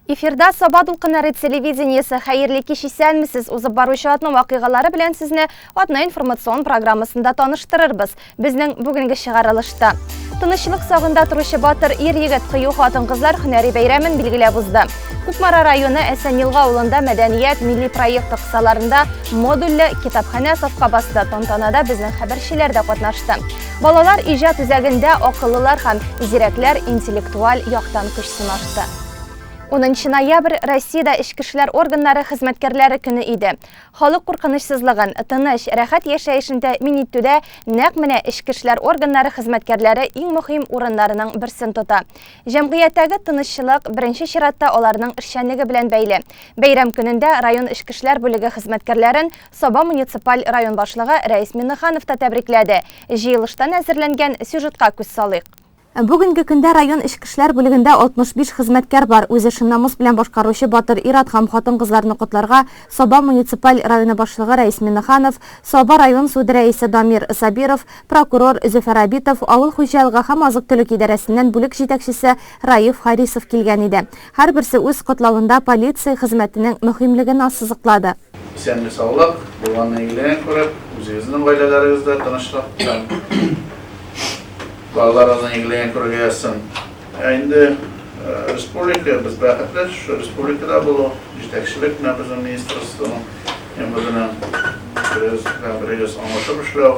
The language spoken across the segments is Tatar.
Эфирда Сабад Улкынары телевидениесі хәйерле кеш исәнмесез, узып баручы атның вакыйгалары белән сезне атна информацион программасында таныштырырбыз. Безнең бүгенге чыгарылышта. Тынычлык сагында торучы батыр ир-егет кыю хатын-кызлар һөнәри бәйрәмен билгеләп узды. Күкмара районы Әсәнилга авылында мәдәният милли проекты кысаларында модульле китапханә сафка басты. Тантанада безнең хәбәрчеләр дә катнашты. Балалар иҗат үзәгендә акыллылар һәм зирәкләр интеллектуаль яктан көч сынашты. 10 ноябрь Россиядә эчке эшләр органнары хезмәткәрләре көне иде. Халык куркынычсызлыгын, тыныч, рәхәт яшәешен тәэмин итүдә нәкъ менә эчке эшләр органнары хезмәткәрләре иң мөһим урыннарның берсен тота. Җәмгыятьтәге тынычлык беренче чиратта аларның эшчәнлеге белән бәйле. Бәйрәм көнендә район эчке эшләр бүлеге хезмәткәрләрен Саба муниципаль район башлыгы Рәис Миннеханов та тәбрикләде. Җыелыштан әзерләнгән сюжетка күз салыйк. Бүгенге көндә район эчке эшләр бүлегендә 65 хезмәткәр бар. Үзе шын намус белән башкаручы батыр ир-ат һәм хатын-кызларны котларга Саба муниципаль районы башлыгы Рәис Миннеханов, Саба район суд рәисе Дамир Сабиров, прокурор Зөфәр Абитов, авыл хуҗалыгы һәм азык-төлек идарәсеннән бүлек җитәкчесе Раиф Харисов килгән иде. Һәрберсе үз котлавында полиция хезмәтенең мөһимлеген ассызыклады. Исәнлек-саулык булганны игелән күреп, үзегезнең гаиләләрегездә тынычлык балаларыңызның игелеген күрергә язсын. Инде республика, без бәхетле, şu республикада булу, җитәкчелек менән безнең министрлыктың без аңлашып эшләү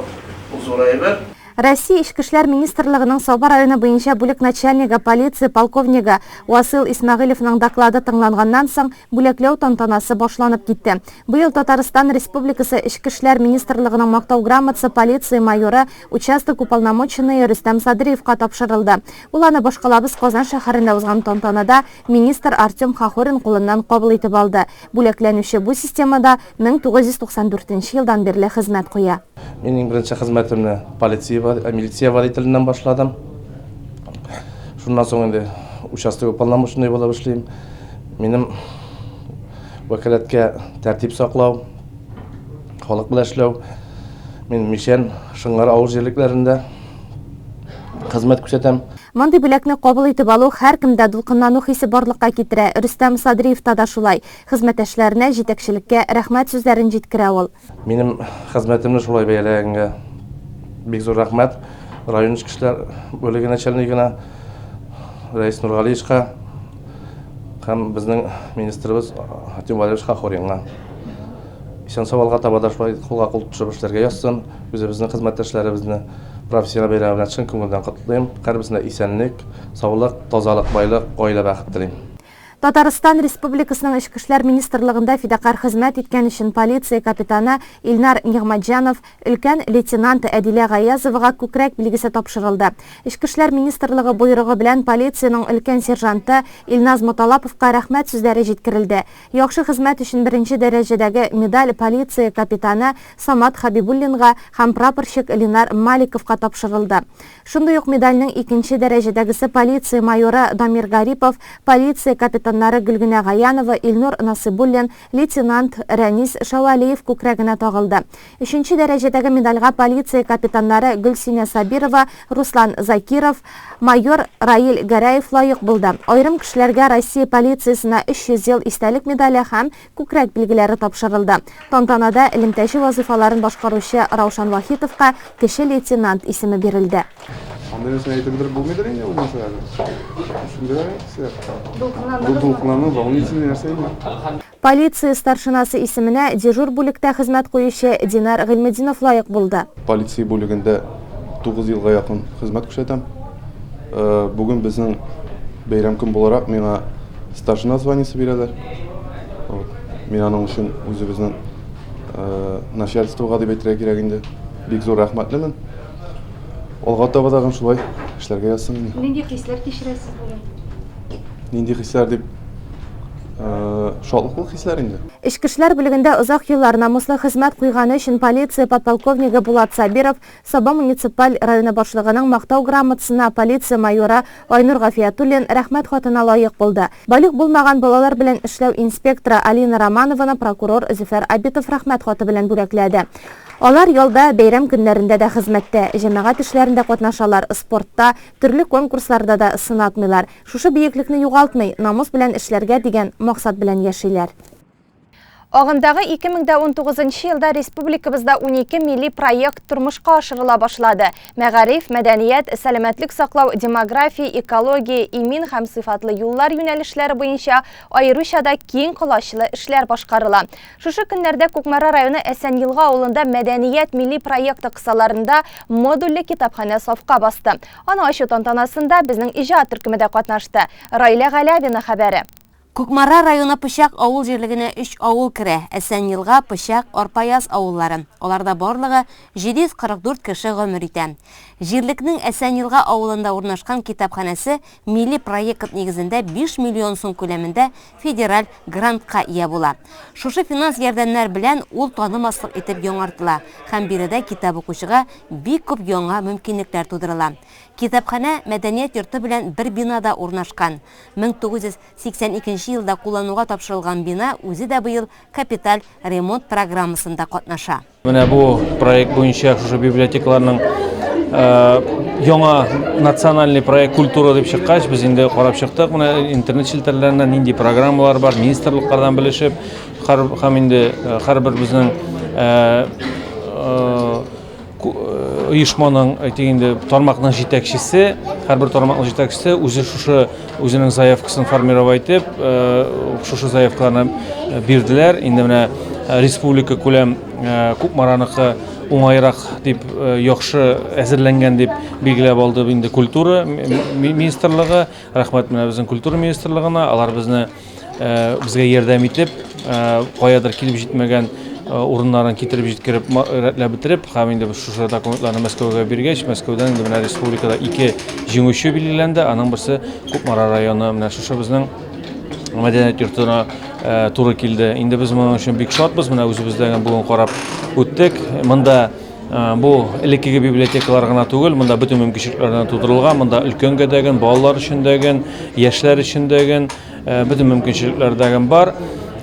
бу зур әйбер. Россия эчке эшләр министрлыгының Саба районы буенча бүлек начальнигы полиция полковнигы Васил Исмәгыйлевның доклады тыңланганнан соң бүләкләү тантанасы башланып китте. Быел Татарстан Республикасы эчке эшләр министрлыгының мактау грамотасы полиция майоры участок уполномоченный Рөстәм Садриевка тапшырылды. Ул аны башкалабыз Казан шәһәрендә узган тантанада министр Артем Хахурин кулыннан кабул итеп алды. Бүләкләнүче бу системада 1994 елдан бирле хезмәт куя. Менің бірінші қызметімді милиция водителінен башладым. Шундан соң енді участок уполномоченный болып эшлейм. Менің вәкаләткә тәртип саклау, халык белән эшләү. Мен Мишен, Шыңгар авыл җирлекләрендә хезмәт күрсәтәм. Мондый бүләкне кабул итеп алу һәркемдә дулкынлану хисе барлыкка китерә. Рөстәм Садриев та шулай. Хезмәттәшләренә, җитәкчелеккә рәхмәт сүзләрен җиткерә ул. Минем хезмәтемне шулай бәяләгәнгә бик зур рәхмәт. Район эчке эшләр бүлеге начальнигына Рәис Нургалиевка һәм безнең министрыбыз Артем Валерьевич Хахуринга. Исән-саулыкка таба да шулай кулга-кул төшеп эшләргә язсын. Үзебезнең хезмәттәшләребезне профессиональ бәйрәм белән чын күңелдән котлыйм. Һәрберсенә исәнлек, саулык, тазалык, байлык, гаилә бәхет телим. Татарстан Республикасының эчке эшләр министрлыгында фидакар хезмәт иткән өчен полиция капитаны Илнар Нигъмәтҗанов өлкән лейтенант Әдилә Гаязовага күкрәк билгесе тапшырылды. Эчке эшләр министрлыгы буйрыгы белән полициянең өлкән сержанты Илназ Муталаповка рәхмәт сүзләре җиткерелде. Яхшы хезмәт өчен беренче дәрәҗәдәге медаль полиция капитаны Самат Хабибуллинга һәм прапорщик Ленар Маликовка тапшырылды. Шундый ук медальнең икенче дәрәҗәдәгесе полиция майоры Дамир Гарипов, полиция капитаны Гөлгенә Гаянова, Илнур Насыбуллин, лейтенант Рәнис Шауалиев күкрәгенә тагылды. Өченче дәрәҗәдәге медальгә полиция капитаннары Гөлсинә Сабирова, Руслан Закиров, майор Раил Гәрәев лайык булды. Айрым кешеләргә Россия полициясына 300 ел истәлек медале һәм күкрәк билгеләре тапшырылды. Тантанада элемтәче вазифаларын башкаручы Раушан Вахитовка кеше лейтенант исеме бирелде. Полиция старшинасы исеменә дежур бүлектә хезмәт куючы Динар Гыйльметдинов лайык булды. Полиция бүлегендә 9 елга якын хезмәт күрсәтәм. Бүген безнең бәйрәм көн буларак миңа старшина званиесе бирәләр. Мин аның өчен үзебезнең начальствога дип әйтергә кирәк инде. Бик зур рәхмәтлемен. Алга таба да шулай эшләргә язсын. Нинди хисләр кичерәсез бүген? Нинди хисләр дип шатлыклы хисләр инде. Эчке эшләр бүлегендә озак еллар намуслы хезмәт куйганы өчен полиция подполковнигы Булат Сабиров Саба муниципаль районы башлыгының мактау грамотасына полиция майоры Айнур Гафиятуллин рәхмәт хатына лайык булды. Балык булмаган балалар белән эшләү инспекторы Алина Романованы прокурор Зөфәр Абитов рәхмәт хаты белән бүләкләде. Алар ялда бәйрәм көннәрендә дә хезмәттә, җәмәгать эшләрендә катнашалар, спортта, төрле конкурсларда да сынатмыйлар. Шушы биеклекне югалтмый, намус белән эшләргә дигән максат белән яшиләр. Агымдагы 2019 елда республикабызда 12 милли проект тормышка ашырыла башлады. Мәгариф, мәдәният, сәламәтлек саклау, демография, экология, имин һәм сыйфатлы юллар юнәлешләре буенча аеручада киң колачлы эшләр башкарыла. Шушы көннәрдә Кукмара районы Әсәнйылга авылында мәдәният милли проекты кысаларында модульле китапханә сафка басты. Аны ачу тантанасында безнең иҗат төркеме дә катнашты. Раилә Галявина хәбәре. Кукмара районы Пычак авыл җирлегенә 3 авыл керә. Әсәнйылга, Пычак, Арпаяз авыллары. Аларда барлыгы 744 кеше гомер итә. Җирлекнең Әсәнйылга авылында урнашкан китапханәсе милли проект нигезендә 5 миллион сум күләмендә федераль грантка ия була. Шушы финанс ярдәмнәр белән ул танымаслык итеп яңартыла һәм биредә китап укучыга бик күп яңа мөмкинлекләр тудырыла. Китапханә мәдәният йорты белән бер бинада урнашкан. 1982 елда куллануга тапшырылган бина үзе дә быел капиталь ремонт программасында катнаша. Менә бу проект буенча шушы библиотекаларның яңа национальный проект культура дип чыккач, без инде карап чыктык. Менә интернет челтәрләреннән нинди программалар бар, министрлыклардан белешеп, һәм инде һәрбер безнең оешманың тармакның җитәкчесе, һәрбер тармакның җитәкчесе үзе шушы үзенең заявкасын формировать итеп, шушы заявкаларны бирделәр. Инде менә республика күләм Кукмараныкы уңайрак дип яхшы әзерләнгән дип билгеләп алды инде культура министрлыгы. Рәхмәт менә безнең культура министрлыгына, алар безгә ярдәм итеп, каядыр килеп җитмәгән урыннарын китереп җиткереп рәтләп бетереп, һәм инде шушы документларны Мәскәүгә биргәч, Мәскәүдән инде менә республикада 2 җиңүче билгеләнде. Аның берсе Кукмара районы, менә шушы безнең мәдәният йортына туры килде. Инде без моның өчен бик шатбыз. Менә үзебездән бүген карап үттек. Монда бу элеккеге библиотекалар гына түгел, монда бөтен мөмкинлекләр тудырылган. Монда өлкәнгә дәгән, балалар өчен дәгән, яшьләр өчен дәгән бөтен мөмкинлекләр дәгән бар.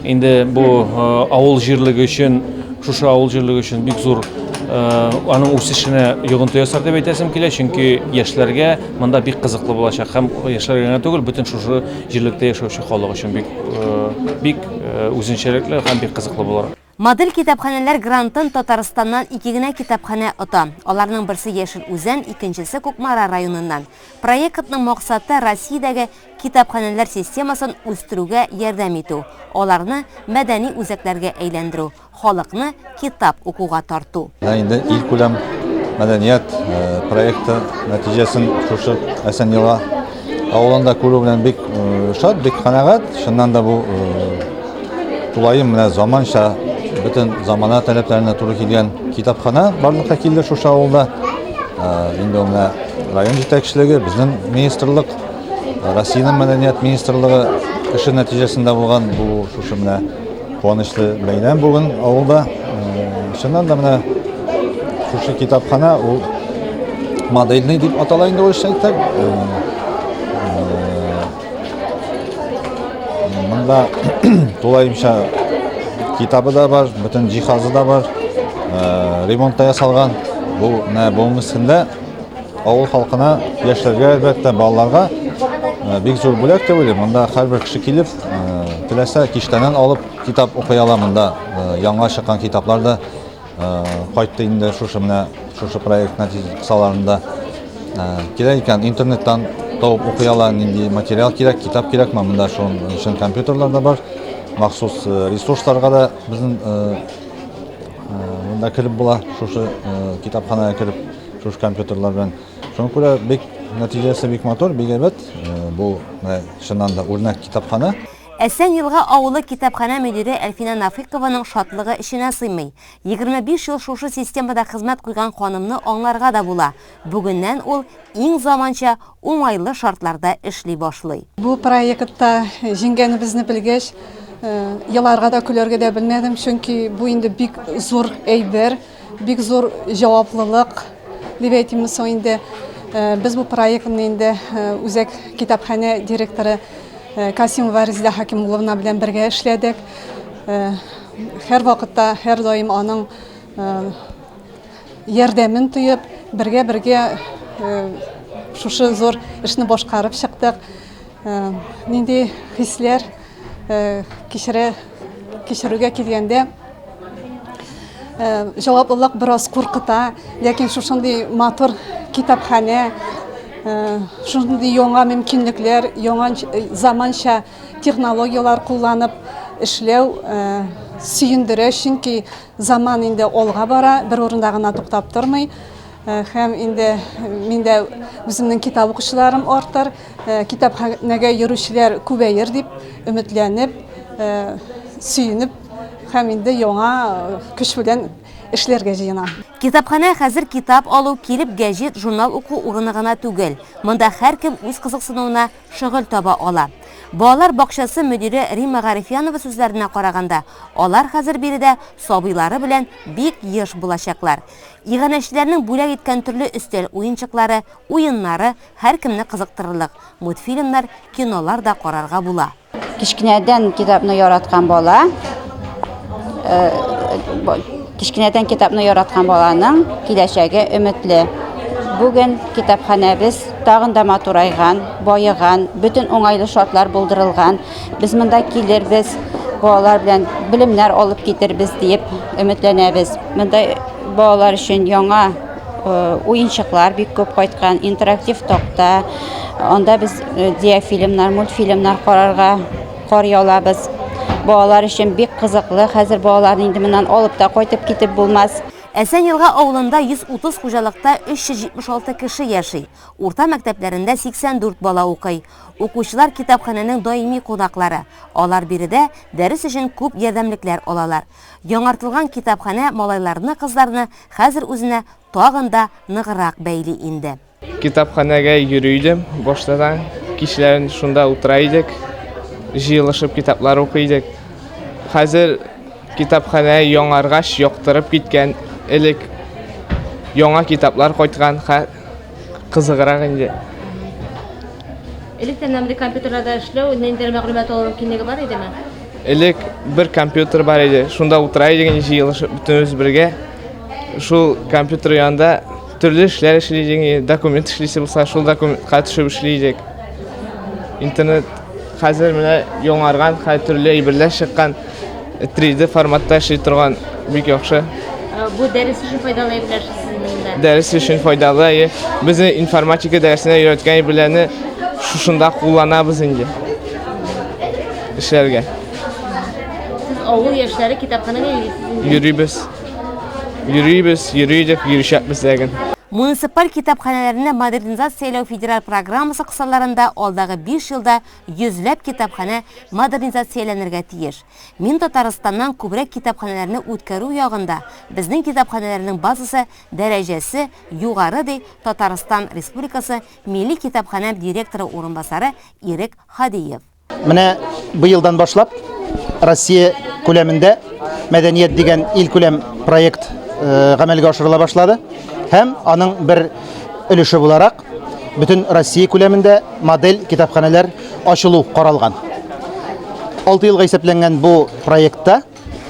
Инде бу авыл җирлеге өчен, шушы авыл җирлеге өчен бик зур аның үсешенә йогынты ясар дип әйтәсем килә, чөнки яшьләргә монда бик кызыклы булачак һәм яшьләргә генә түгел, бөтен шушы җирлектә яшәүче халык өчен бик үзенчәлекле һәм бик кызыклы булыр. Модель китапханәләр грантын Татарстаннан 2 генә китапханә ота. Аларның берсе Яшел Үзән, икенчесе Кукмара районыннан. Проектның максаты Россиядәге китапханәләр системасын үстерүгә ярдәм итү. Аларны мәдәни үзәкләргә әйләндерү, халыкны китап укуга тарту. Инде ил күләм мәдәният проекты нәтиҗәсен шушы Әсәнйылга авылында күрү белән бик шат, бик канәгать. Шуннан да бу тулайым менә заманча бөтен замана таләпләренә туры килгән китапхана барлыкка килде шушы авылда. Инде менә район җитәкчелеге, безнең министрлык, Россиянең мәдәният министрлыгы эше нәтиҗәсендә булган бу шушы менә куанычлы бәйрәм бүген авылда. Шуннан да менә шушы китапхана ул модельный дип атала инде ул шәйтәк. Монда тулайымча китабы да бар, бөтен җиһазы да бар, ремонтта ясалган. Бу менә мискендә авыл халкына, яшьләргә, әлбәттә, балаларга бик зур бүләк дип уйлыйм. Монда һәрбер кеше килеп, теләсә киштәннән алып китап укый ала. Монда яңа чыккан китаплар да кайтты инде шушы менә шушы проект нәтиҗәсендә кирәк икән интернеттан табып укый ала, нинди материал кирәк, китап кирәкме, монда шуның өчен компьютерлар да бар. Махсус ресурсларга да безнең монда кирип була, шушы китапханага кирип, шушы компьютерлар белән. Шуңа күрә бик нәтиҗәсе бик матур, бик әйбәт. Бу шуннан да үрнәк китапхана. Әсәнйылга авылы китапхана мөдире Әлфина Нафыйкованың шатлыгы эшенә сыймый. 25 ел шушы системада хезмәт куйган ханымны аңларга да була. Бүгеннән ул иң заманча, уңайлы шартларда эшли башлый. Бу проектта җиңгәнебезне белгәч, елларга да көләргә дә белмәдем, чөнки бу инде бик зур әйбер, бик зур җаваплылык дип әйтим соң инде. Без бу проектны инде үзәк китапханә директоры Касимова Резида Хакимулловна белән бергә эшләдек. Һәр вакытта, һәр даим аның ярдәмен тоеп, бергә шушы зур эшне башкарып чыктык. Нинди хисләр кичерүгә килгәндә җаваплылык бераз куркыта, ләкин шушындый матур китапханә, шундый яңа мөмкинлекләр, яңа заманча технологиялар кулланып эшләү сөендерә, чөнки заман инде алга бара, бер урында гына туктап тормый. Һәм инде миндә үземнең китап укучыларым артыр, китапханәгә йөрүчеләр күбәер дип өметләнеп, сөенеп, һәм инде яңа көч белән эшләргә җыена. Китапханә хәзер китап алу, килеп гәҗит, журнал уку урыны гына түгел. Монда һәркем үз кызыксынуына шөгыль таба ала. Балалар бакчасы мөдире Римма Гарифянова сүзләренә караганда, алар хәзер биредә сабыйлары белән бик еш булачаклар. Иганәчеләрнең бүләк иткән төрле өстәл уенчыклары, уеннары һәркемне кызыктырырлык. Мультфильмнар, кинолар да карарга була. Кичкенәдән китапны яраткан бала, кичкенәдән китапны яраткан баланың киләчәге өметле. Бүген китапханәбез тагын да матурайган, байыган, бүтән уңайлы шартлар булдырылган. Без монда килербез, балалар белән белемнәр алып китербез дип өметләнәбез. Монда балалар өчен яңа уенчыклар бик күп кайткан, интерактив такта. Анда без диафильмнар, мультфильмнар карый алабыз. Балалар өчен бик кызыклы. Хәзер балаларны инде моннан алып та кайтып китеп булмас. Әсән-Елга авылында 130 хуҗалыкта 376 кеше яши. Урта мәктәпләрендә 84 бала укый. Укучылар китапханәнең даими кунаклары. Алар биредә дәрес өчен күп ярдәмлекләр алалар. Яңартылган китапханә малайларны, кызларны хәзер үзенә тагын да ныгырак бәйли инде. Китапханәгә йөридем, баштадан кичләрен шунда утыра идек, җыелышып китаплар укый идек. Хәзер китапханә яңаргач яктырып киткән. Элек яңа китаплар кайткан, кызыграк инде. Электән нәмле компьютерларда эшләү, нинди мәгълүмат алу мөмкинлеге бар идеме? Элек бер компьютер бар иде. Шунда утыра идек, җыелышып бөтенебез бергә. Шул компьютер янында төрле эшләр эшлидек, документ эшлисе булса, шул документка төшеп эшлидек. Интернет хәзер менә яңарган, төрле әйберләр чыккан, 3D форматта эшли торган, бик яхшы. Бу дәрес өчен файдалы әйберләр. Дәрес өчен файдалы. Без информатика дәресенә өйрәткән әйберләрне шушында кулланабыз инде. Эшләргә. Сез авыл яшьләре китапханәгә Йөрибез, йөришәбез дигән. Муниципаль китапханәләрне модернизацияләү федераль программасы кысаларында алдагы 5 елда 100ләп китапханә модернизацияләнергә тиеш. Мин Татарстаннан күбрәк китапханәләрне үткәрү ягында безнең китапханәләрнең базасы дәрәҗәсе югары ди Татарстан Республикасы Милли китапханә директоры урынбасары Ирек Хадиев. Менә быелдан башлап Россия күләмендә мәдәният дигән ил күләм проект гамәлгә ашырыла башлады. Һәм аның бер өлеше буларак бөтен Россия күләмендә модель китапханәләр ачылу каралган. 6 елга исәпләнгән бу проектта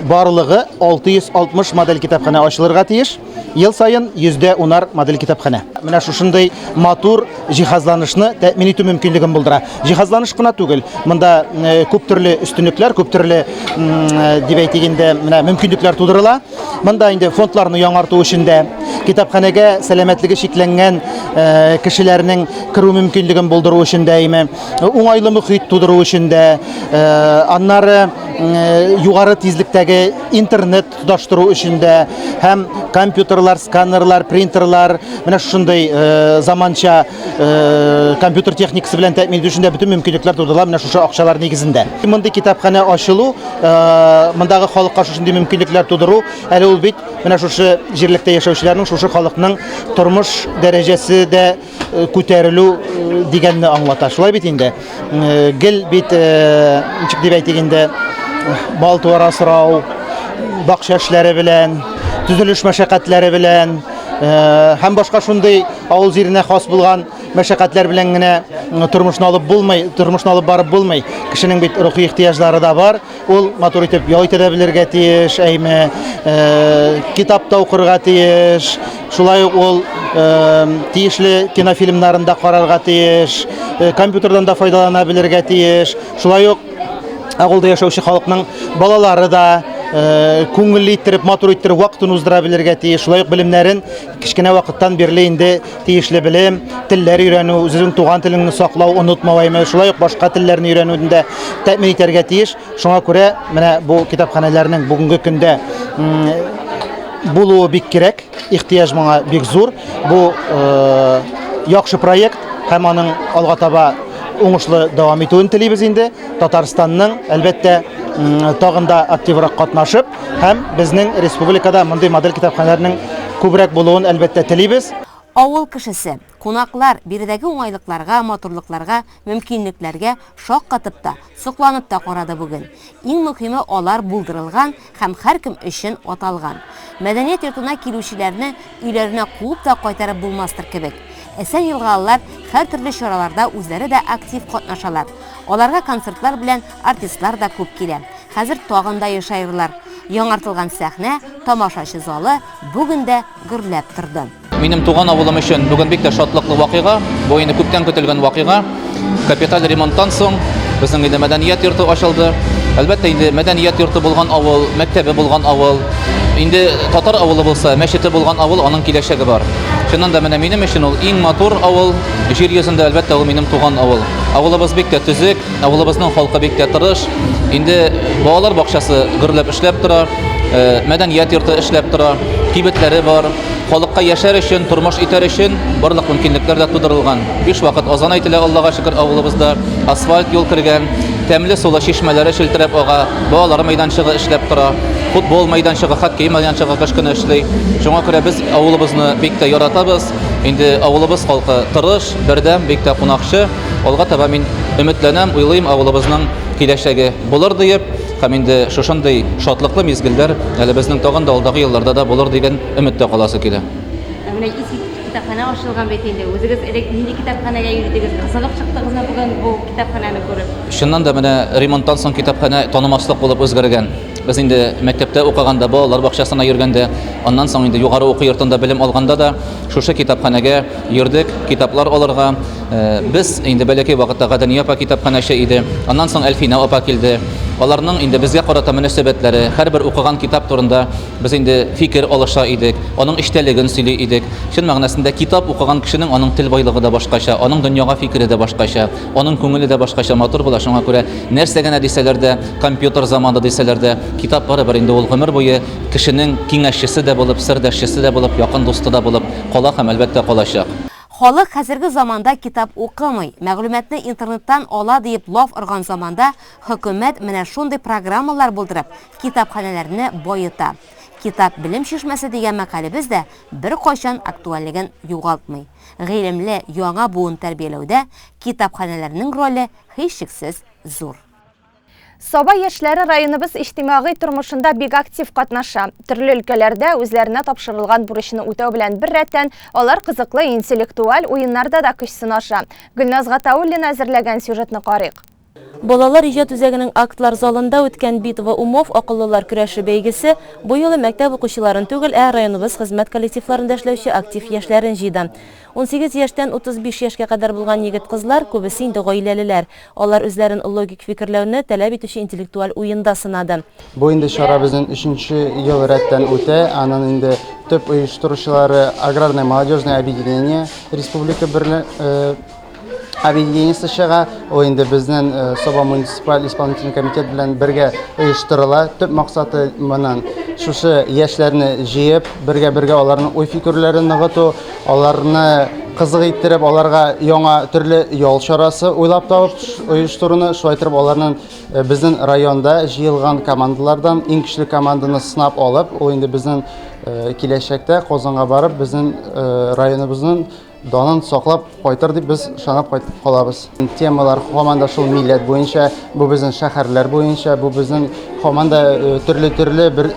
барлыгы 660 модель китапханә ачылырга тиеш. Ел сайын 100 модель китапханә. Менә шушындый матур җиһазланышны тәэмин итү мөмкинлеген булдыра. Җиһазланыш кына түгел, монда күп төрле өстенлекләр, күп төрле дип әйтгәндә менә мөмкинлекләр тудырыла. Монда инде фондларны яңарту өчен дә, китапханәгә сәламәтлеге шикләнгән кешеләрнең керү мөмкинлеген булдыру өчен дә, уңайлы мөхит тудыру өчен дә, аннары югары тизлектәге интернет тоташтыру өчен дә һәм компьютерлар, сканерлар, принтерлар, менә шушындый заманча компьютер техникасы белән тәэмин итү өчен дә бөтен мөмкинлекләр тудырыла менә шушы акчалар нигезендә. Монда китапханә ачылу, мондагы халыкка шушындый мөмкинлекләр тудыру, әле ул бит менә шушы җирлектә яшәүчеләрнең, шушы халыкның тормыш дәрәҗәсе дә күтәрелү дигәнне аңлата. Шулай бит инде. Гел бит ничек дип әйтгәндә бал туара сорау, бакча эшләре белән, төзелеш мәшәкатьләре белән һәм башка шундый авыл җиренә хас булган мәшәкатьләр белән генә тормышны алып барып булмый. Кешенең бит рухи ихтыяҗлары да бар. Ул матур итеп ял итә белергә тиеш, китап та укырга тиеш. Шулай ук ул тиешле кинофильмнарында карарга тиеш, компьютердан да файдалана белергә тиеш. Шулай ук авылда яшәүче халыкның балалары да күңелле иттереп, матур иттереп вакытын уздыра белергә тиеш. Шулай ук белемнәрен кичкенә вакыттан бирле инде тиешле белем, телләр өйрәнү, үзенең туган теленне саклау, онытмау, шулай ук башка телләрне өйрәнүдән дә тәэмин итәргә тиеш. Шуңа күрә менә бу китапханәләрнең бүгенге көндә булуы бик кирәк, ихтыяҗ моңа бик зур. Бу яхшы проект һәм аның алга таба уңышлы дәвам итүен телибез инде. Татарстанның әлбәттә тагын да активрак катнашып һәм безнең республикада мондый модель китапханәләрнең күбрәк булуын әлбәттә телибез. Авыл кешесе, кунаклар биредәге уңайлыкларга, матурлыкларга, мөмкинлекләргә шаккатып та, сокланып та карады бүген. Иң мөһиме алар булдырылган һәм һәркем өчен аталган. Мәдәният йортына килүчеләрне өйләренә куып та кайтарып булмастыр кебек. Әсән елгалылар һәр төрле чараларда үзләре дә актив катнашалар. Аларга концертлар белән артистлар да күп килә. Хәзер тагын да яшайрлар. Яңартылган сәхнә, тамашачы залы бүген дә гөрләп торды. Минем туган авылым өчен бүген бик тә шатлыклы вакыйга, бу инде күптән көтелгән вакыйга. Капиталь ремонттан соң безнең инде мәдәният йорты ачылды. Әлбәттә инде мәдәният йорты булган авыл, мәктәбе булган авыл, инде татар авылы булса, мәчете булган авыл, аның киләчәге бар. Шуннан да менә минем өчен ул иң матур авыл, җир йөзендә әлбәттә ул минем туган авыл. Авылыбыз бик тә төзек, авылыбызның халкы бик тә тырыш. Инде балалар бакчасы гөрләп эшләп тора, мәдәният йорты эшләп тора, кибетләре бар. Халыкка яшәр өчен, тормыш итәр өчен барлык мөмкинлекләр дә тудырылган. 5 вакыт азан әйтелә, Аллага шөкер, авылыбызда асфальт юл кергән, тәмле сулы чишмәләре челтерәп ага, балалар мәйданчыгы эшләп тора, футбол мәйданчыгы, хоккей мәйданчыгы кыш көне эшли. Шуңа күрә без авылыбызны бик тә яратабыз. Инде авылыбыз халкы тырыш, бердәм, бик тә кунакчы. Алга таба мин өметләнәм, уйлыйм, авылыбызның киләчәге булыр диеп. Һәм инде шушындый шатлыклы мизгелләр әле безнең тагын да алдагы елларда да булыр дигән өметтә каласы килә. Менә китапхана ачылган бит инде. Үзегез элек нинди китапханәгә йөридегез? Кызыгып чыктыгызмы бүген бу китапхананы күреп? Шуннан да менә ремонттан соң китапхана танымаслык булып үзгәргән. Без инде мәктәптә укыганда, балалар бакчасына йөргәндә, аннан соң инде югары уку йортында белем алганда да шушы китапханәгә йөрдек, китаплар алырга. Без инде бәләкәй вакытта Гадәния апа китапханәче иде. Аннан соң Әлфинә апа килде. Аларның инде безгә карата мөнәсәбәтләре, һәрбер укыган китап турында без инде фикер алыша идек, аның эчтәлеген сөйли идек. Чын мәгънәсендә китап укыган кешенең аның тел байлыгы да башкача, аның дөньяга фикере дә башкача, аның күңеле дә башкача матур була. Шуңа күрә нәрсә генә дисәләр дә, компьютер заманында дисәләр дә, китап барыбер инде ул гомер буе кешенең киңәшчесе дә булып, сердәшчесе дә булып, якын дусты да булып кала һәм әлбәттә калачак. Халык хәзерге заманда китап укымый, мәгълүматны интернеттан ала дип лаф ырган заманда хөкүмәт менә шундый программалар булдырып, китапханәләрне байыта. Китап белем шишмәсе дигән мәкалебез дә бер кайчан актуальлеген югалтмый. Гыйлемле яңа буын тәрбияләүдә китапханәләрнең роле һичшиксез зур. Саба яшьләре районыбыз иҗтимагый тормышында бик актив катнаша. Төрле өлкәләрдә үзләренә тапшырылган бурычны үтәү белән бер рәттән алар кызыклы интеллектуаль уеннарда да көч сынаша. Гөлназ Гатауллина әзерләгән сюжетны карыйк. Балалар иҗат үзәгенең актлар залында үткән Битва умов акыллылар көрәше бәйгесе бу юлы мәктәп укучыларын түгел, районыбыз хезмәт коллективларында эшләүче актив яшьләрен җыйды. 18 яшьтән 35 яшькә кадәр булган егет-кызлар күбесе инде гаиләлеләр. Алар үзләрен логик фикерләүне таләп итүче интеллектуаль уенда сынады. Бу инде чара безнең 3нче ел рәттән үтә. Аның инде төп оештыручылары Аграрное молодежное объединение республика объединениесе чыга. О инде безнең Саба муниципаль исполнительный комитет белән бергә оештырыла. Төп максаты моннан шушы яшьләрне җыеп, бергә аларның уй фикерләрен ныгыту, аларны кызык иттереп, аларга яңа төрле ял чарасы уйлап табып оештыруны, шулай итеп аларның безнең районда җыелган командалардан иң көчле команданы сынап алып, ул инде безнең киләчәктә Казанга барып, безнең районыбызның данын саклап кайтыр дип без шанап калабыз. Темалар һаман да шул милләт буенча, бу безнең шәһәрләр буенча, бу безнең команда төрле бер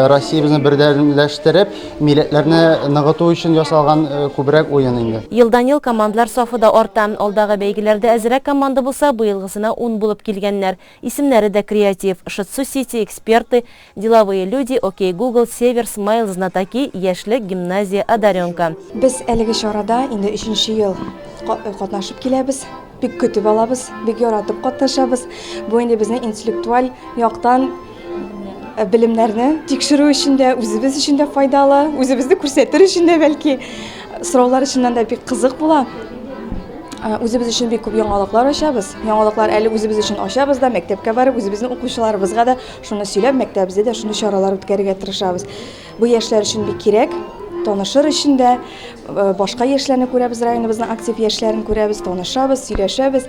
Россиябызны бердәмләштереп, милләтләрне ныгыту өчен ясалган күбрәк уен инде. Елдан ел командалар сафы да арта. Алдагы бәйгеләрдә әзрәк команда булса, быелгысына 10 булып килгәннәр. Исемнәре дә креатив: Шитсу Сити, Эксперты, Деловые люди, Окей Google, Север, Смайл, Знатоки, Яшьлек, Гимназия, Одаренка. Без әлеге чарада инде 3нче ел катнашып киләбез. Бик көтеп алабыз, бик яратып катнашабыз. Бу инде безнең интеллектуаль яктан белемнәрне тикшерү өчен дә, үзебез өчен дә файдалы, үзебезне күрсәтер өчен дә бәлки сораулар өчен дә бик кызык була. Үзебез өчен бик күп яңалыклар ачабыз. Яңалыклар әле үзебез өчен ачабыз да, мәктәпкә барып, үзебезнең укучыларыбызга да шуны сөйләп, мәктәбебездә дә шундый чаралар үткәрергә тырышабыз. Бу яшьләр өчен бик кирәк. Танышыр өчен дә башка яшьләрне күрәбез, районыбызның актив яшьләрен күрәбез, танышабыз, сөйләшәбез.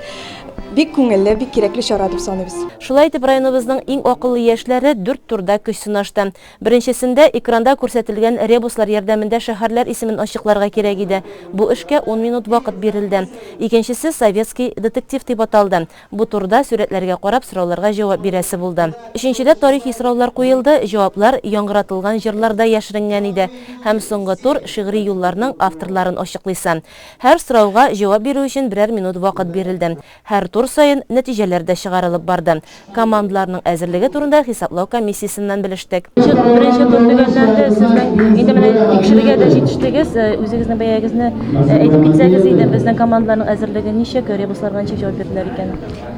Бик күңелле, бик кирәкле чара дип саныйбыз. Шулай итеп, районыбызның иң акыллы яшьләре 4 турда көч сынашты. Беренчесендә экранда күрсәтелгән ребуслар ярдәмендә шәһәрләр исемен ачыкларга кирәк иде. Бу эшкә 10 минут вакыт бирелде. Икенчесе советский детектив дип аталды. Бу турда сүрәтләргә карап сорауларга җавап бирәсе булды. Өченчедә тарихи сораулар куелды, җаваплар яңгыратылган җырларда яшеренгән иде. Һәм соңгы тур шигъри юлларның авторларын ачыклыйсы. Һәр сорауга җавап бирү өчен берәр минут вакыт бирелде. Һәр тур сайын нәтиҗәләр дә чыгарылып барды. Командаларның әзерлеге турында хисаплау комиссиясеннән белештек. Беренче тур дигәндә сезнең инде менә тикшерүгә дә җитештегез, үзегезнең бәягезне әйтеп китсәгез иде, безнең командаларның әзерлеге ничек, ребусларга ничек җавап бирделәр икән?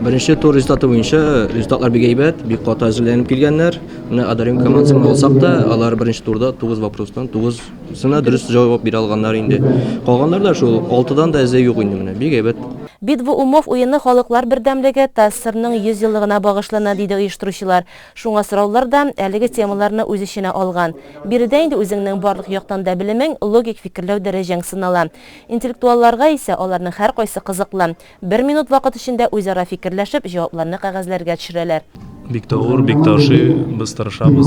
Беренче тур результаты буенча результатлар бик әйбәт, бик каты әзерләнеп килгәннәр. Менә Одаренка командасын алсак да, алар беренче турда 9 вопростан 9-сына дөрес җавап бирә алганнар инде. Калганнар да шул 6дан да әзер юк инде менә, бик әйбәт. Битва умов уены халыклар бердәмлеге ТАССРның 100 еллыгына багышлана диде оештыручылар. Шуңа сораулар да әлеге темаларны үз эченә алган. Биредә инде үзеңнең барлык яктан да белемең, логик фикерләү дәрәҗәң сынала. Интеллектуалларга исә аларның һәр кайсы кызыклы. 1 минут вакыт эчендә үзара фикерләшеп, җавапларны кәгазьләргә төшерәләр. Бик тавыр, бик таши, без тырышабыз.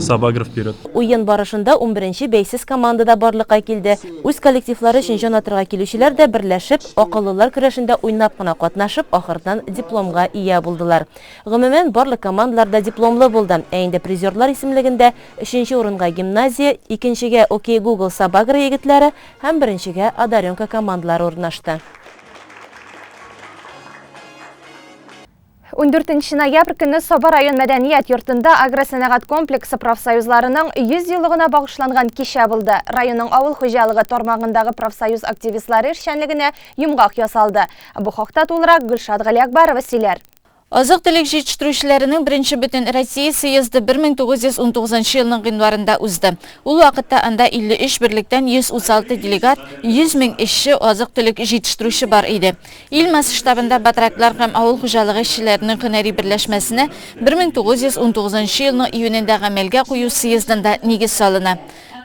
Сабагр вперед. Уен барышында 11-нче бәйсез командада барлыкка килде. Үз коллективлары өчен җан атырга килүчеләр дә берләшеп, акыллылар көрәшендә уйнап кына катнашып, ахырдан дипломга ия булдылар. Гомумән барлык командаларда дипломлы булды. Ә инде призерлар исемлегендә 3нче урынга Гимназия, 2нчегә Окей Google Сабагр егетләре һәм 1нчегә Одаренка командалары урнашты. 14 ноябрь көнне Саба район мәдәният йортында агросәнәгать комплексы профсоюзларының 100 еллыгына багышланган кичә булды. Районның авыл хуҗалыгы тармагындагы профсоюз активистлары эшчәнлегенә йомгак ясалды. Бу хакта тулырак Гөлшат Галиакбарова сөйләр. Азык-төлек җитештерүчеләренең беренче бөтен Россия съезды 1919 елның гыйнварында узды. Ул вакытта анда 53 берлектән 136 делегат, 100 мең эшче азык-төлек җитештерүче бар иде. Ил масштабында батраклар һәм авыл хуҗалыгы эшчеләренең һөнәри берләшмәсенә 1919 елның июнендә гамәлгә кую съездында нигез салына.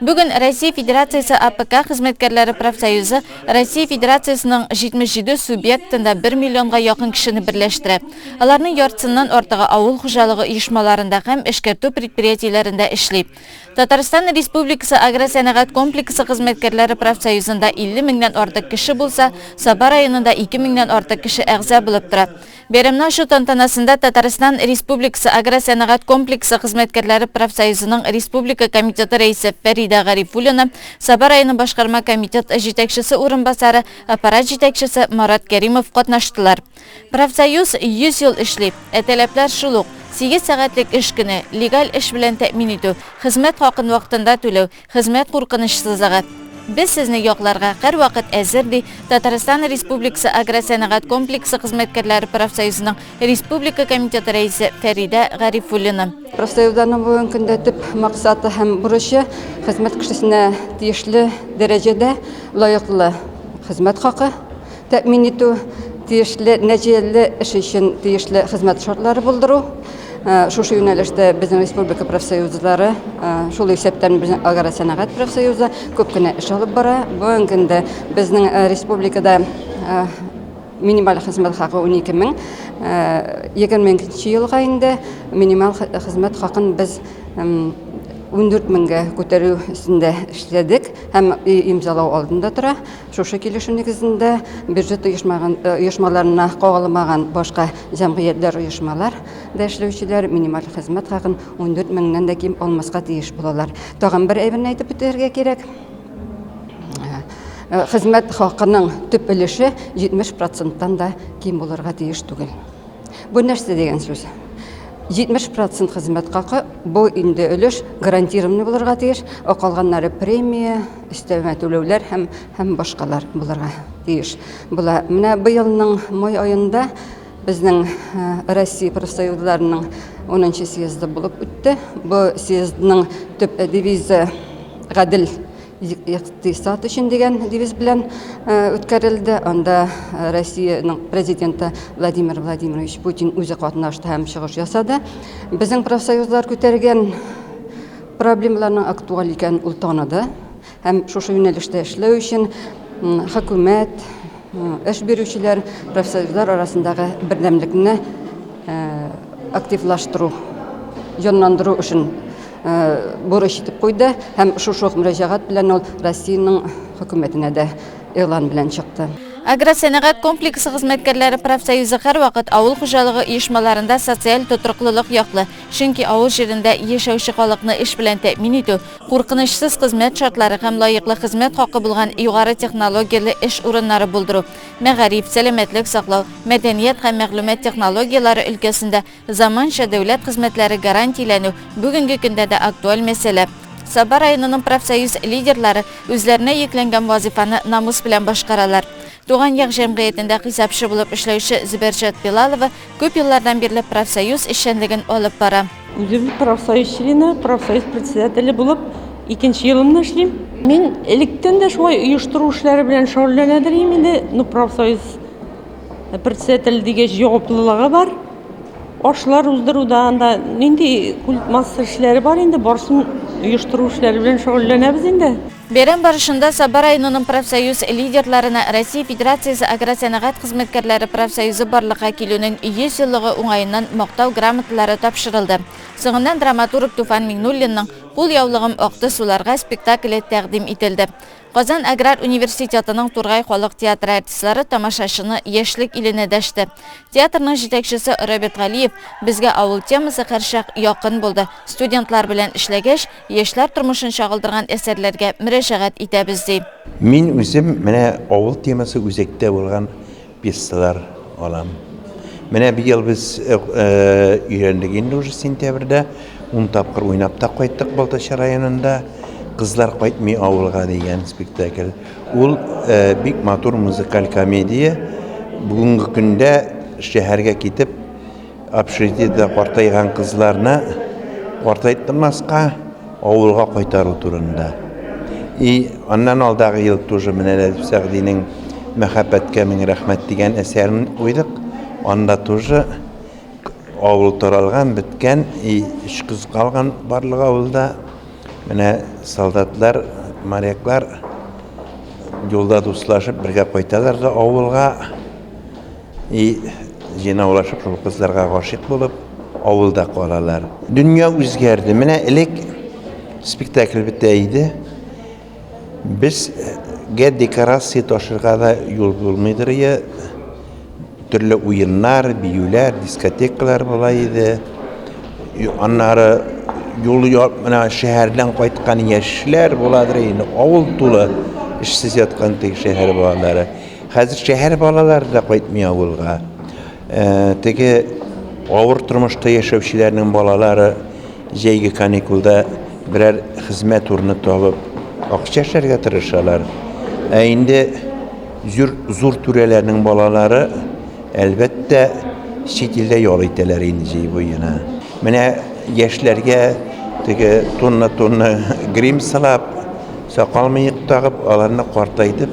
Бүген Россия Федерациясы АПК хезмәткәрләре профсоюзы Россия Федерациясының 77 субъектында 1 миллионга якын кешене берләштерә. Аларның яртысыннан артыгы авыл хуҗалыгы оешмаларында һәм эшкәртү предприятиеләрендә эшли. Татарстан Республикасы агросәнәгать комплексы хезмәткәрләре профсоюзында 50 меңнән артык кеше булса, Саба районында 2 меңнән артык кеше әгъза булып тора. Бәйрәмнең шу тантанасында Татарстан Республикасы агросәнәгать комплексы хезмәткәрләре профсоюзының республика комитеты рәисе Фәрида Гарифуллина, Саба районы башкарма комитет җитәкчесе урынбасары, аппарат җитәкчесе Марат Кәримов катнаштылар. Профсоюз 100 ел эшли, тәләпләр шул ук: 8 сәгатьлек эш көне, легаль эш белән тәэмин итү, хезмәт хакын вакытында түләү, хезмәт куркынычсызлыгы. Без сезне якларга һәрвакыт әзер ди Татарстан Республикасы агросәнәгать комплексы хезмәткәрләре профсоюзының республика комитеты рәисе Фәрида Гарифуллина. Профсоюзларның бүген көндә төп максаты һәм бурычы хезмәт кешесенә тиешле дәрәҗәдә лаеклы хезмәт хакы тәэмин итү, тиешле нәтиҗәле эш өчен тиешле хезмәт шартлары булдыру. Шушы юнәлештә безнең республика профсоюзлары, шул исәптән безнең агросәнәгать профсоюзы күп кенә эш алып бара. Бүген көндә безнең республикада минималь хезмәт хакы 12 мең. 2000 елга инде минималь хезмәт хакын без 14 меңгә күтәрү өстендә эшләдек һәм имзалау алдында тора. Шушы килешү нигезендә бюджет оешмаларына кагылмаган башка җәмгыятьләр, оешмалар дәшләүчеләр минималь хезмәт хакын 14 меңнән дә ким алмаска тиеш булалар. Тагын бер әйберне әйтеп үтәргә кирәк. Хезмәт хакының төп өлеше 70%-тан да ким булырга тиеш түгел. Бу нәрсә дигән сүз? 70% хезмәт хакы бу инде өлеш гарантированный булырга тиеш, калганнары премия, өстәмә түләүләр һәм башкалар булырга тиеш. Була менә быелның май аенда безнең Россия профсоюзларының 10-нчы съезды булып үтте. Бу съездның төп девизы гадел икътисад өчен дигән девиз белән үткәрелде. Анда Россиянең президенты Владимир Владимирович Путин үзе катнашты һәм чыгыш ясады. Безнең профсоюзлар күтәргән проблемаларның актуаль икән ул таныды. Һәм шушы юнәлештә эшләү өчен хөкүмәт, эш бирүчеләр, профсоюзлар арасындагы бердәмлекне активлаштыру, җанландыру өчен бурыч итеп куйды һәм шушы мөрәҗәгать белән ул Россиянең хөкүмәтенә дә элан белән чыкты. Агросәнәгать комплексы хезмәткәрләре профсоюзы һәр вакыт авыл хуҗалыгы оешмаларында социаль тотрыклылык яклы, чөнки авыл җирендә яшәүче халыкны эш белән тәэмин итү, куркынычсыз хезмәт шартлары һәм лаеклы хезмәт хакы булган югары технологияле эш урыннары булдыру, мәгариф, сәламәтлек саклау, мәдәният һәм мәгълүмат технологиялары өлкәсендә заманча дәүләт хезмәтләре гарантияләнү бүгенге көндә дә актуаль мәсьәлә. Саба районының профсоюз лидерлары үзләренә йөкләнгән вазифаны намус белән башкаралар. Туган як җәмгыятендә хисапчы булып эшләүче Зөбәрҗәт Билалова күп еллардан бирле профсоюз эшчәнлеген алып бара. Үзем профсоюз члены, профсоюз председателе булып 2нче елымны эшлим. Мин электән дә шулай оештыру эшләре белән шөгыльләнәдер инде. Профсоюз председатель дигәч җаваплылыгы бар. Ашлар уздыруда анда нинди культ масса эшләре бар инде, барсын оештыру эшләре белән шөгыльләнәбез инде. Бәйрәм барышында Саба районының профсоюз лидерларына Россия Федерациясе агросәнәгать хезмәткәрләре профсоюзы барлыкка килүнең 100 еллыгы уңаеннан мактау грамоталары тапшырылды. Соңыннан драматург Туфан Миңнуллинның «Кул яулыгым акты суларга» спектакле тәкъдим ителде. Казан Аграр университетының Тургай халык театры артистлары тамашачыны яшьлек иленә дәште. Театрның җитәкчесе Роберт Галиев безгә авыл темасы һәрчак якын булды. Студентлар белән эшләгәч, яшьләр тормышын чагылдырган әсәрләргә мөрәҗәгать итәбез ди. Мин үзем менә авыл темасы үзәктә булган пьесалар алам. Менә быел без өйрәндек инде уже сентябрьдә 10 тапкыр уйнап та кайттык Балтач районында. Кызлар кайтмый авылга дигән спектакль. Ул бик матур музыкаль комедия. Бүгенге көндә шәһәргә китеп, общежитиедә картайган кызларны картайтмаска авылга кайтару турында. И аннан алдагы ел тоже менә Сәгъдинең мәхәббәткә мең рәхмәт дигән әсәрен куйдык. Анда тоже авыл таралган, беткән, и 3 кыз калган барлык авылда. Менә солдатлар, моряклар юлда дуслашып бергә кайталар да авылга. И җыйнаулашып шул кызларга гашыйк булып авылда калалар. Дөнья үзгәрде. Менә элек спектакль бетә иде. Безгә декорация ташырга да юл булмыйдыр я. Төрле уеннар, биюләр, дискотекалар була иде. Аннары юл менә шәһәрдән кайткан яшьләр буладыр инде. Авыл тулы эшсез яткан теге шәһәр балалары. Хәзер шәһәр балалары да кайтмый авылга. Теге авыр тормышта яшәүчеләрнең балалары җәйге каникулда берәр хезмәт урыны табып акча эшләргә тырышалар. Инде зур түрәләрнең балалары әлбәттә чит илдә ял итәләр инде җәй буена. Менә яшьләргә теге тонна грим салап, сакал мыек тагып, аларны картайтып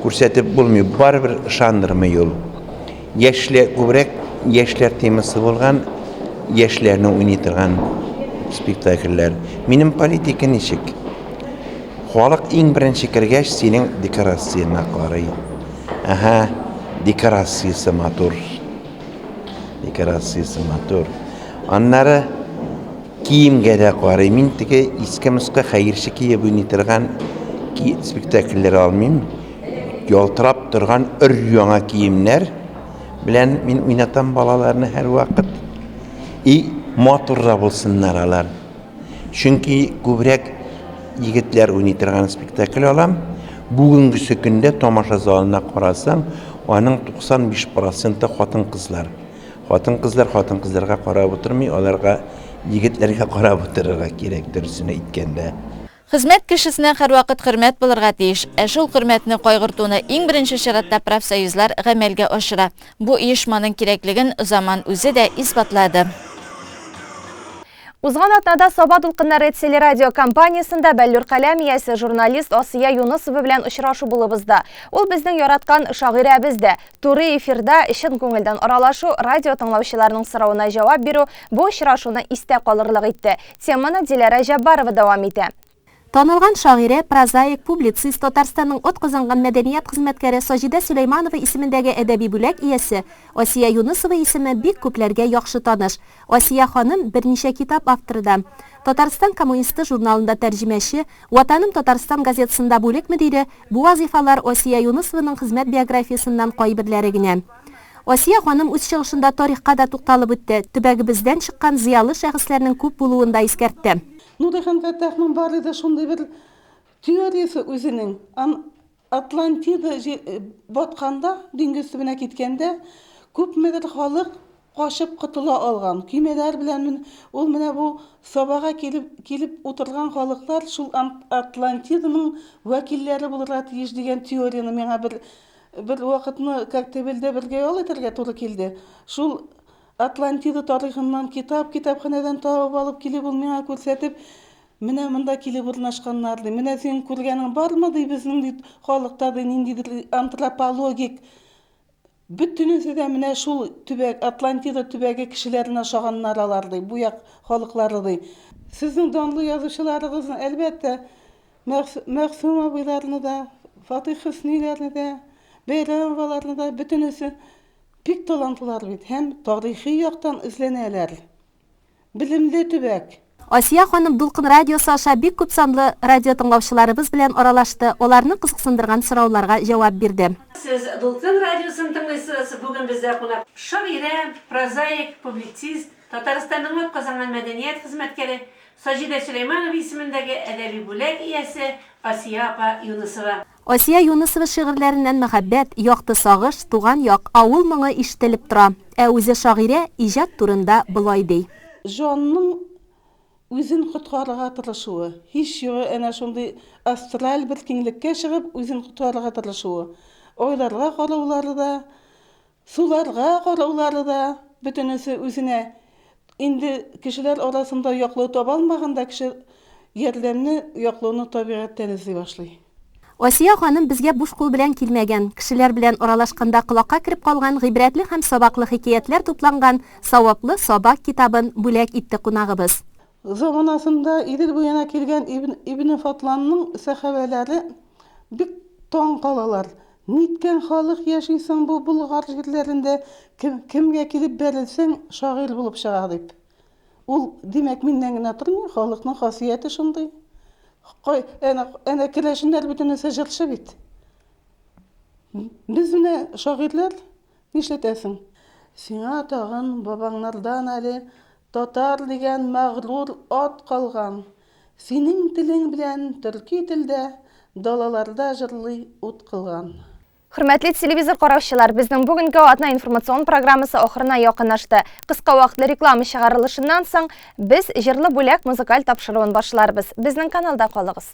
күрсәтеп булмый, барыбер ышандырмый ул. Яшьләр күбрәк яшьләр темасы булган, яшьләрне уйный торган спектакльләр. Минем политика ничек? Халык иң беренче кергәч синең декорацияңа карый. Декорациясы матур. Декорациясы матур. Аннары киемгә дә карый. Мин теге иске-мыскы хәерче киеп уйный торган спектакльләр алмыйм. Ялтырап торган өр-яңа киемнәр белән мин уйнатам балаларны һәр вакыт. Motorda bulsunlar alar. Çünkü kübrek yigitler oynaytırgan spektakl alam. Bugünkü günde tomaşa zalına qarasam, onun 95% xotin qizlar. Xotin qizlarga qarab o'tirmay, ularga yigitlarga qarab o'tirishga kerak durusini aytganda. Xizmat kishisiне һәрвакыт хөрмәт булырга тиеш. Шул хөрмәтне кайгыртуны иң беренче чиратта профсоюзлар гамәлгә ашыра. Бу оешманың кирәклеген заман үзе дә исбатлады. Узган атнада Саба дулкыннары телерадио компаниясында Бәллүр каләм иясе журналист Асия Юнысова белән очрашу булыбызда. Ул безнең яраткан шагыйрәбез дә. Туры эфирда ишен күңелдән аралашу, радио тыңлаучыларның соравына җавап бирү бу очрашуны истә калырлык итте. Теманы Диләрә Җаббарова дәвам итә. Танылган шагыйрә, прозаик, публицист, Татарстанның от казанган мәдәният хезмәткәре Саҗидә Сөләйманова исемендәге әдәби бүләк иясе Асия Юнысова исеме бик күпләргә яхшы таныш. Асия ханым берничә китап авторы. Татарстан коммунисты журналында тәрҗемәче, Ватаным Татарстан газетасында бүлек мөдире, бу вазифалар Асия Юнысованың хезмәт биографиясеннән кайберләре генә. Асия ханым үз чыгышында тарихка да тукталып үтте. Төбәгебездән чыккан зыялы шәхесләрнең күп булуын да искәртте. Нурхан Фәттахның бар иде шундый бер теориясы үзенең. Атлантида батканда, диңгез төбенә киткәндә, күпмедер халык кашып кытыла алган. Көймәләр белән ул менә бу Сабага килеп утырган халыклар шул Атлантиданың вәкилләре булырга тиеш дигән теорияны миңа бер вакытны Коктебелдә бергә ял итәргә туры килде. Шул Атлантида тарихыннан китапханәдән табып алып килеп ул миңа күрсәтеп, менә монда килеп урнашканнар ди. Менә син күргәнең бармы ди безнең халыкта ди ниндидер антропологик бөтенесе дә менә шул төбәк Атлантида төбәге кешеләренә ашаганнар алар ди. Бу як халыклары ди. Сезнең данлы язучыларыгызны әлбәттә Мәгъсүм абыйларны да, Фатих Хөсниләрне дә, Бәйрәмоваларны да бөтенесе бик талантлылар бит, һәм тарихи яктан эзләнәләр. Билимле төбәк. Асия ханым Дулкын радиосы аша бик күп санлы радио тыңлаучыларыбыз белән аралашты. Аларны кызыксындырган сорауларга җавап бирде. Сез Дулкын радиосын тыңлыйсыз. Бүген бездә кунак шагыйрә, прозаик, публицист, Татарстанның казанган мәдәният хезмәткәре Саҗидә Сөләйманова исемендәге әдәби бүләк иясе Асия апа Юнысова. Асия Юнысова шигырьләреннән мәхәббәт, якты сагыш, туган як, авыл моңы ишетелеп тора. Ә үзе шагыйрә иҗат турында булай ди. Җанның үзен коткарырга тырышуы, һич югы әнә шундый астраль бер киңлеккә чыгып үзен коткарырга тырышуы. Ойларга караулары да, суларга караулары да бөтенесе үзенә инде кешеләр арасында яклау таба алмаганда кеше ярдәмне, яклауны табигатьтән эзли башлый. Асия ханым безгә буш кул белән килмәгән, кешеләр белән аралашканда колакка кирип калган гыйбрәтле һәм сабаклы хикәятләр тупланган Саваплы сабак китабын бүләк итте кунагыбыз. Заманасында Идел буена килгән Ибн Фатланның сахабәләре бик таң калалар. Ниткән халык яшисең бу Болгар җирләрендә, кемгә килеп бәрелсәң шагыйрь булып чыга дип. Ул димәк миннән генә тормый, халыкның хасияте шундый. Әнә келәшеннәр бөтенесе җырчы бит. Без менә шагыйрьләр нишләтәсең? Сиңа тагын бабаңнардан әле татар дигән мәгърур ат калган. Синең телең белән төрки телдә далаларда җырлый ут кылган. Хөрмәтле телевизор караучылар, безнең бүгенге атна информацион программасы ахырына якынлашты. Кыска вакытлы реклама чыгарылышыннан соң без җырлы бүләк музыкаль тапшыруын башларбыз. Безнең каналда калыгыз.